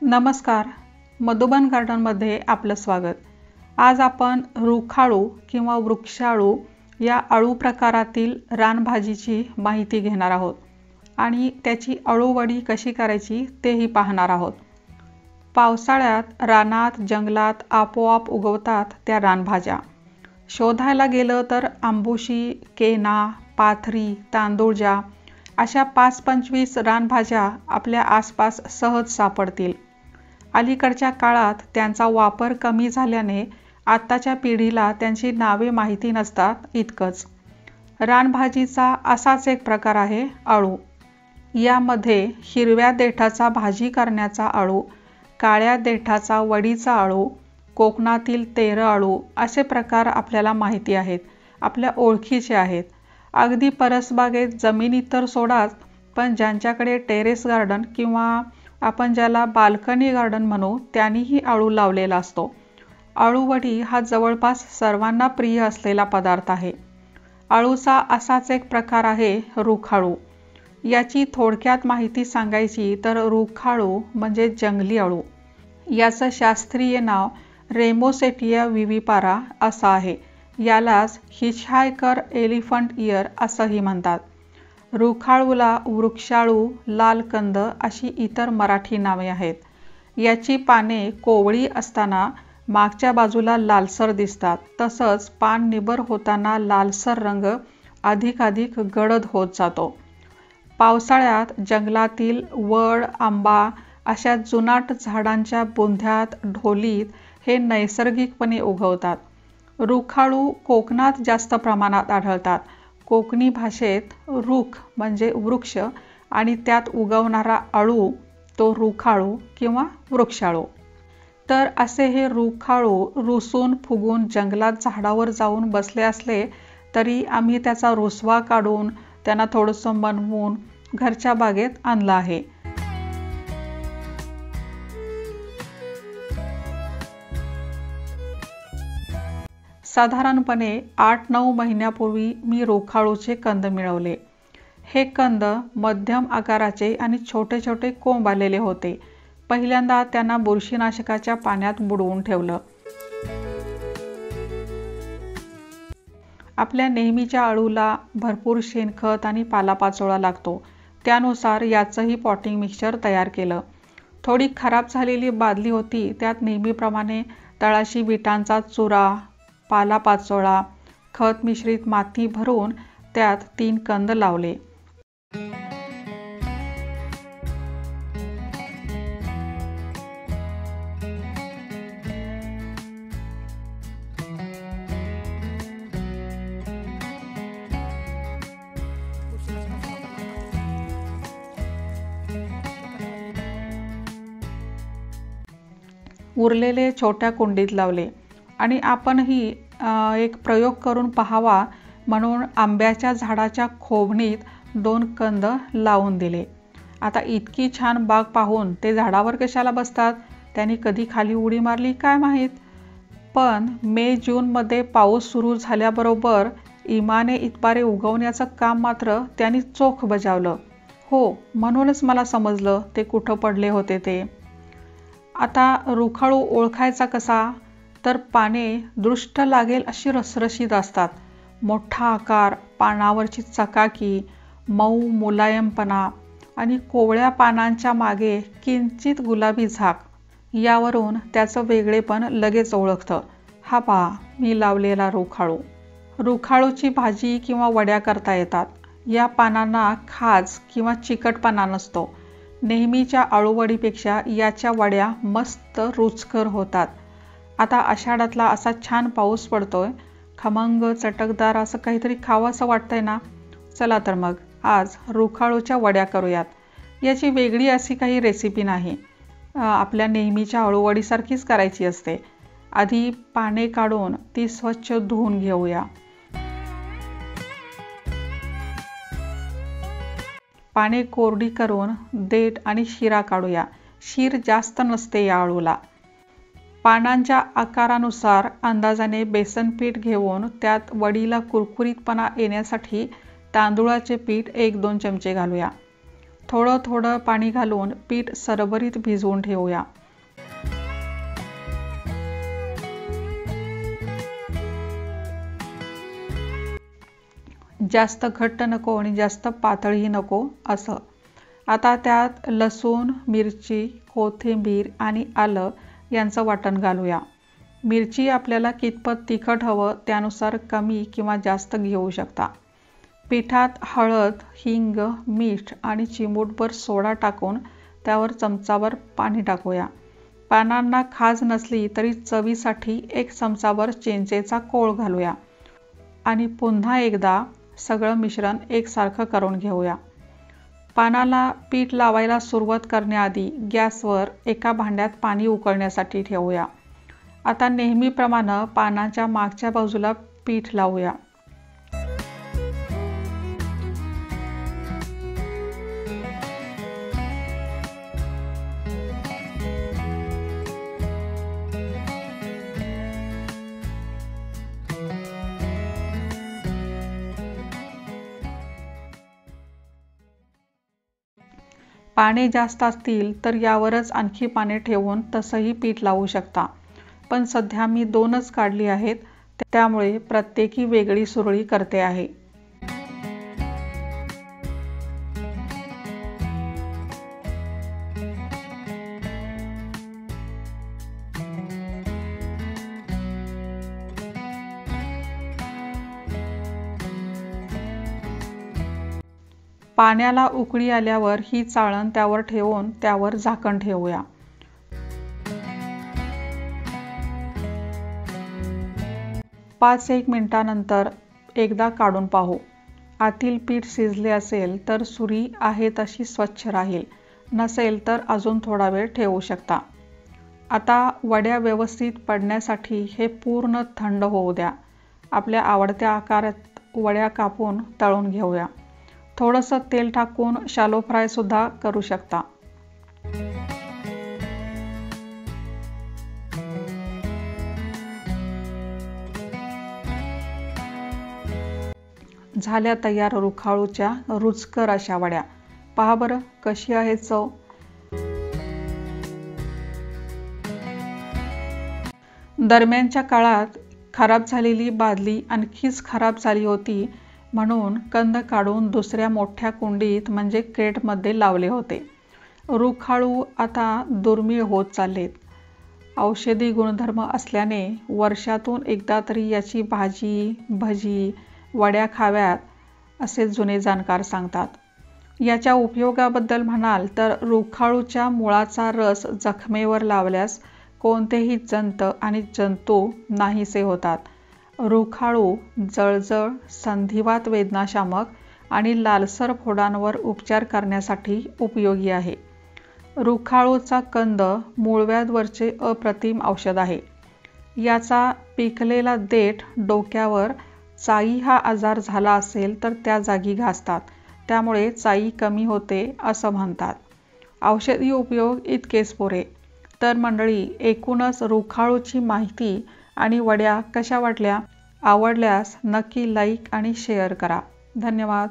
नमस्कार, मधुबन गार्डनमध्ये आपलं स्वागत। आज आपण रुखाळू किंवा वृक्षाळू या अळू प्रकारातील रानभाजीची माहिती घेणार आहोत आणि त्याची अळूवडी कशी करायची तेही पाहणार आहोत। पावसाळ्यात रानात जंगलात आपोआप उगवतात त्या रानभाज्या। शोधायला गेलं तर आंबोशी, केना, पाथरी, तांदूळजा अशा 5-25 रानभाज्या आपल्या आसपास सहज सापडतील। अलीकडच्या काळात त्यांचा वापर कमी झाल्याने आत्ताच्या पिढीला त्यांची नावे माहिती नसतात इतकंच। रानभाजीचा असाच एक प्रकार आहे अळू। यामध्ये हिरव्या देठाचा भाजी करण्याचा अळू, काळ्या देठाचा वडीचा अळू, कोकणातील तेरं अळू असे प्रकार आपल्याला माहिती आहेत, आपल्या ओळखीचे आहेत। अगदी परसबागेत जमिनीत तर सोडाच, पण ज्यांच्याकडे टेरेस गार्डन किंवा आपण ज्याला बाल्कनी गार्डन म्हणू त्यांनीही अळू लावलेला असतो। अळूवडी हा जवळपास सर्वांना प्रिय असलेला पदार्थ आहे। अळूचा असाच एक प्रकार आहे रुखाळू। याची थोडक्यात माहिती सांगायची तर रुखाळू म्हणजे जंगली अळू। याचं शास्त्रीय नाव रेमोसेटिया विविपारा असं आहे। यालाच हिचहायकर एलिफंट इयर असंही म्हणतात। रुखाळूला वृक्षाळू, लालकंद अशी इतर मराठी नावे आहेत। याची पाने कोवळी असताना मागच्या बाजूला लालसर दिसतात, तसंच पान निबर होताना लालसर रंग अधिकाधिक गडद होत जातो। पावसाळ्यात जंगलातील वड, आंबा अशा जुनाट झाडांच्या बुंध्यात, ढोलीत हे नैसर्गिकपणे उगवतात। रुखाळू कोकणात जास्त प्रमाणात आढळतात। कोकणी भाषेत रुख म्हणजे वृक्ष आणि त्यात उगवणारा अळू तो रुखाळू किंवा वृक्षाळू। तर असे हे रुखाळू रुसून फुगून जंगलात झाडावर जाऊन बसले असले तरी आम्ही त्याचा रुसवा काढून त्यांना थोडंसं बनवून घरच्या बागेत आणलं आहे। साधारणपणे 8-9 महिन्यापूर्वी मी रुखाळूचे कंद मिळवले। हे कंद मध्यम आकाराचे आणि छोटे छोटे कोंब आलेले होते। पहिल्यांदा त्यांना बुरशीनाशकाच्या पाण्यात बुडवून ठेवलं। आपल्या नेहमीच्या अळूला भरपूर शेणखत आणि पालापाचोळा लागतो, त्यानुसार याचंही पॉटिंग मिक्सचर तयार केलं। थोडी खराब झालेली बादली होती, त्यात नेहमीप्रमाणे तळाशी विटांचा चुरा, पालापाचोळा, खत मिश्रित माती भरून त्यात 3 कंद लावले। उरलेले छोट्या कुंडीत लावले आणि आपणही एक प्रयोग करून पाहावा म्हणून आंब्याच्या झाडाच्या खोबणीत 2 कंद लावून दिले। आता इतकी छान बाग पाहून ते झाडावर कशाला बसतात, त्यांनी कधी खाली उडी मारली काय माहीत। पण मे-जूनमध्ये पाऊस सुरू झाल्याबरोबर इमाने इतबारे उगवण्याचं काम मात्र त्यांनी चोख बजावलं। हो, म्हणूनच मला समजलं ते कुठं पडले होते ते। आता रुखाळू ओळखायचा कसा, तर पाने दृष्ट लागेल अशी रसरशीत असतात। मोठा आकार, पानावरची चकाकी, मऊ मुलायमपणा आणि कोवळ्या पानांच्या मागे किंचित गुलाबी झाक, यावरून त्याचं वेगळेपण लगेच ओळखतं। हा पहा मी लावलेला रुखाळू। रुखाळूची भाजी किंवा वड्या करता येतात। या पानांना खाज किंवा चिकटपणा नसतो। नेहमीच्या अळूवडीपेक्षा याच्या वड्या मस्त रुचकर होतात। आता आषाढातला असा छान पाऊस पडतोय, खमंग चटकदार असं काहीतरी खावंसं वाटतंय ना। चला तर मग आज रुखाळूच्या वड्या करूयात। याची वेगळी अशी काही रेसिपी नाही, आपल्या नेहमीच्या अळूवडीसारखीच करायची असते। आधी पाने काढून ती स्वच्छ धुवून घेऊया। पाने कोरडी करून देठ आणि शिरा काढूया। शीर जास्त नसते या अळूला। पानांच्या आकारानुसार अंदाजाने बेसन पीठ घेऊन त्यात वडीला कुरकुरीतपणा येण्यासाठी तांदूळाचे पीठ 1-2 चमचे घालूया। थोडं थोडं पाणी घालून पीठ सरभरीत भिजवून ठेवूया. जास्त घट्ट नको आणि जास्त पातळही नको असं. आता त्यात लसूण, मिरची, कोथिंबीर आणि आलं यांचं वाटण घालूया. मिरची आपल्याला कितपत तिखट हवं त्यानुसार कमी किंवा जास्त घेऊ शकता. पिठात हळद, हिंग, मीठ आणि चिमूटभर सोडा टाकून त्यावर चमचाभर पाणी टाकूया. पानांना खाज नसली तरी चवीसाठी 1 चमचाभर चिंचेचा कोळ घालूया आणि पुन्हा एकदा सगळं मिश्रण एकसारखं करून घेऊया. पानाला पीठ लावायला सुरुवात करण्याआधी गॅसवर एका भांड्यात पाणी उकळण्यासाठी ठेवूया. आता नेहमीप्रमाणे पानाच्या मागच्या बाजूला पीठ लावूया. पाने जास्त असतील तर यावरच आणखी पाने ठेवून तसंही पीठ लावू शकता. पण सध्या मी 2च काढली आहेत, त्यामुळे प्रत्येकी वेगळी सुरळी करते आहे. पाण्याला उकळी आल्यावर ही चाळण त्यावर ठेवून त्यावर झाकण ठेवूया. पाच एक मिनिटांनंतर एकदा काढून पाहू. आतील पीठ शिजले असेल तर सुरी आहे तशी स्वच्छ राहील, नसेल तर अजून थोडा वेळ ठेवू शकता. आता वड्या व्यवस्थित पडण्यासाठी हे पूर्ण थंड होऊ द्या. आपल्या आवडत्या आकारात वड्या कापून तळून घेऊया. थोडंसं तेल टाकून शॅलो फ्राय सुद्धा करू शकता. झाल्या तयार रुखाळूच्या रुचकर अशा वड्या. पहा बरं कशी आहे चव. दरम्यानच्या काळात खराब झालेली बादली आणखीच खराब झाली होती, म्हणून कंद काढून दुसऱ्या मोठ्या कुंडीत म्हणजे क्रेटमध्ये लावले होते. रुखाळू आता दुर्मिळ होत चाललेत. औषधी गुणधर्म असल्याने वर्षातून एकदा तरी याची भाजी, भजी, वड्या खाव्यात असे जुने जाणकार सांगतात. याच्या उपयोगाबद्दल म्हणाल तर रुखाळूच्या मुळाचा रस जखमेवर लावल्यास कोणतेही जंत आणि जंतू नाहीसे होतात. रुखाळू जळजळ, संधिवात वेदनाशामक आणि लालसर फोडांवर उपचार करण्यासाठी उपयोगी आहे. रुखाळूचा कंद मूळव्याधवरचे अप्रतिम औषध आहे. याचा पिकलेला देठ डोक्यावर चाई हा आजार झाला असेल तर त्या जागी घासतात, त्यामुळे चाई कमी होते असं म्हणतात. औषधी उपयोग इतकेच पुरे. तर मंडळी, एकूणच रुखाळूची माहिती आणि वड्या कशा वाटल्या? आवडल्यास नक्की लाईक आणि शेअर करा. धन्यवाद.